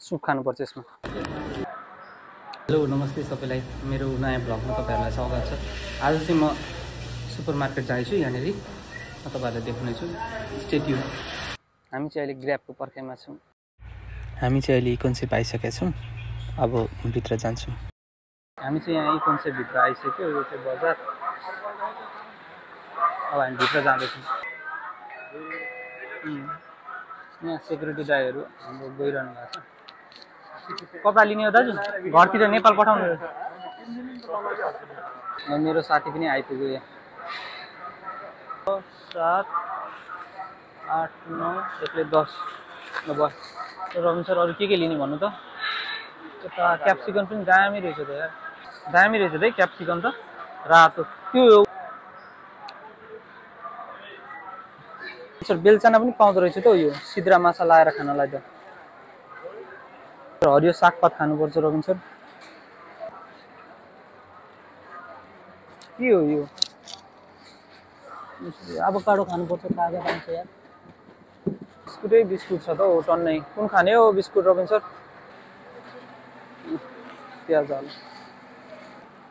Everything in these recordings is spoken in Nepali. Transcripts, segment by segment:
सुप खानुपर्छ यसमा। हेलो नमस्ते सबैलाई, मेरो नयाँ ब्लगमा तपाईँहरूलाई स्वागत छ। आज चाहिँ म सुपर मार्केट जाँदैछु, यहाँनिर म तपाईँहरूलाई देखाउनेछु। Stay tune. हामी चाहिँ अहिले ग्र्याबको पर्खाइमा छौँ। हामी चाहिँ अहिले कन्सेप्ट आइसकेका छौँ, अब भित्र जान्छौँ। हामी चाहिँ यहाँ कन्सेप्टभित्र आइसक्यो, यो चाहिँ बजार। अब हामी भित्र जाँदैछौँ। यहाँ सेक्युरिटी दाइहरू हाम्रो गइरहनु भएको छ। कपडा लिने हो दाजु? घरतिर नेपाल पठाउनु। मेरो साथी पनि आइपुग्यो यहाँ। 7 8 9 यसले 10 बस। रबिन सर अरू के लिने भन्नु त? यता क्याप्सिकम पनि दामी रहेछ त यार, दामी रहेछ त क्याप्सिकम त रातो। त्यो सर बेलचाना पनि पाउँदो रहेछ त, यो सिद्रा माछा लाएर खानलाई त। हरियो सागपात खानुपर्छ रबिन सर। के हो यो? एभोकाडो खानुपर्छ, ताजा पाउँछ यार। बिस्कुटै बिस्कुट छ त हो टन्नै। कुन खाने हो बिस्कुट रबिन सर? प्याज हाल।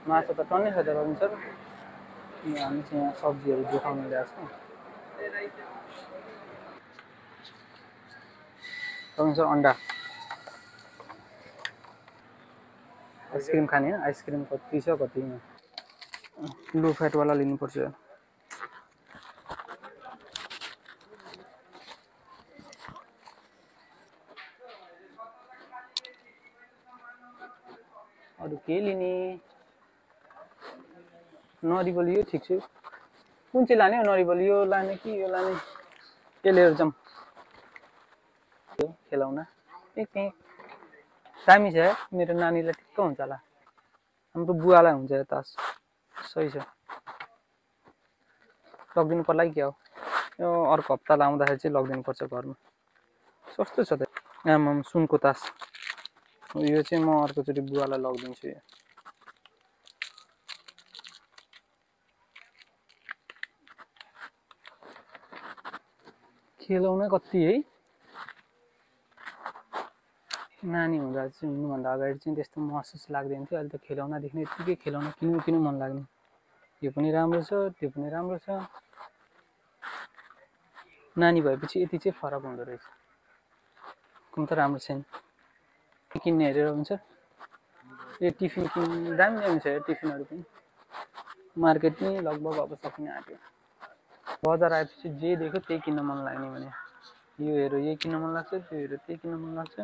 माछा त टन्नै छ त रबिन सर। हामी चाहिँ यहाँ सब्जीहरू देखाउनु ल्याएको छौँ। रबिन सर अन्डा। आइसक्रिम खाने हो? आइसक्रिम कति छ कतिमा? लो फ्याटवाला लिनुपर्छ। अरू के लिने? नरिवल यो ठिक छ। कुन चाहिँ लाने हो? नरिवल यो लाने कि यो लाने? के लिएर जाऊँ? खेलाउन दामी छ यार, मेरो नानीलाई ठिक्क हुन्छ होला। हाम्रो बुवालाई हुन्छ यो तास। सही छ, लगिदिनु पर्ला कि क्या हो? यो अर्को हप्ता लाउँदाखेरि चाहिँ लगिदिनु पर्छ घरमा। सस्तो छ त। आमाम सुनको तास। यो चाहिँ म अर्कोचोटि बुवालाई लगिदिन्छु। यो खेलाउन कति है? नानी हुँदा चाहिँ हुनुभन्दा अगाडि चाहिँ त्यस्तो महसुस लाग्दैन थियो। अहिले त खेलाउनादेखि यत्तिकै खेलाउन किन्नु मन लाग्ने। यो पनि राम्रो छ, त्यो पनि राम्रो छ। नानी भएपछि यति चाहिँ फरक हुँदो रहेछ। कुन त राम्रो छैन। किन्ने हेरेर हुन्छ। यो टिफिन किन्ने दामी छ। यो टिफिनहरू पनि मार्केट पनि लगभग अब सकिन आँट्यो। बजार आएपछि जे देख्यो त्यही किन्न मन लाग्ने भने। यो हेरो यही किन्न मन लाग्छ, त्यो हेरो त्यही किन्न मन लाग्छ।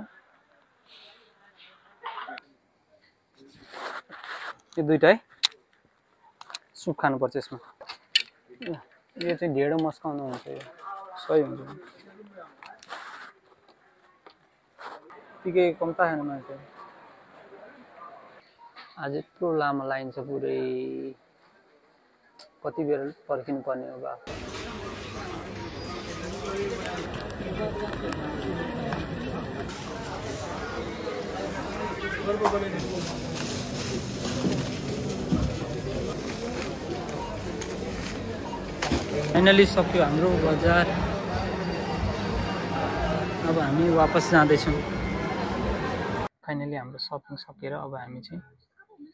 यो दुईटा है, सुप खानुपर्छ यसमा। यो चाहिँ ढेँडो मस्काउनु हुन्छ। यो सही हुन्छ। के कम्ता खानु मान्छे। आज यत्रो लामो लाइन छ, पुरै कति बेर पर्खिनु पर्ने हो बा। फाइनली सक्यो हाम्रो बजार। अब हामी वापस जाँदैछौँ। फाइनली हाम्रो सपिङ सकेर अब हामी चाहिँ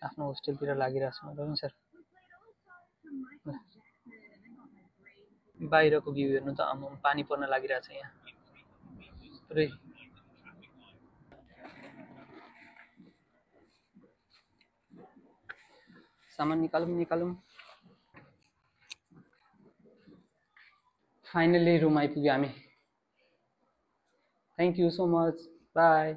आफ्नो होस्टेलतिर लागिरहेछौँ। रबिन सर बाहिरको भ्यू हेर्नु त आम्म पानी पर्न लागिरहेछ यहाँ पुरै। सामान निकालौँ। फाइनली रुम आइपुग्यो हामी। Thank you so much, by.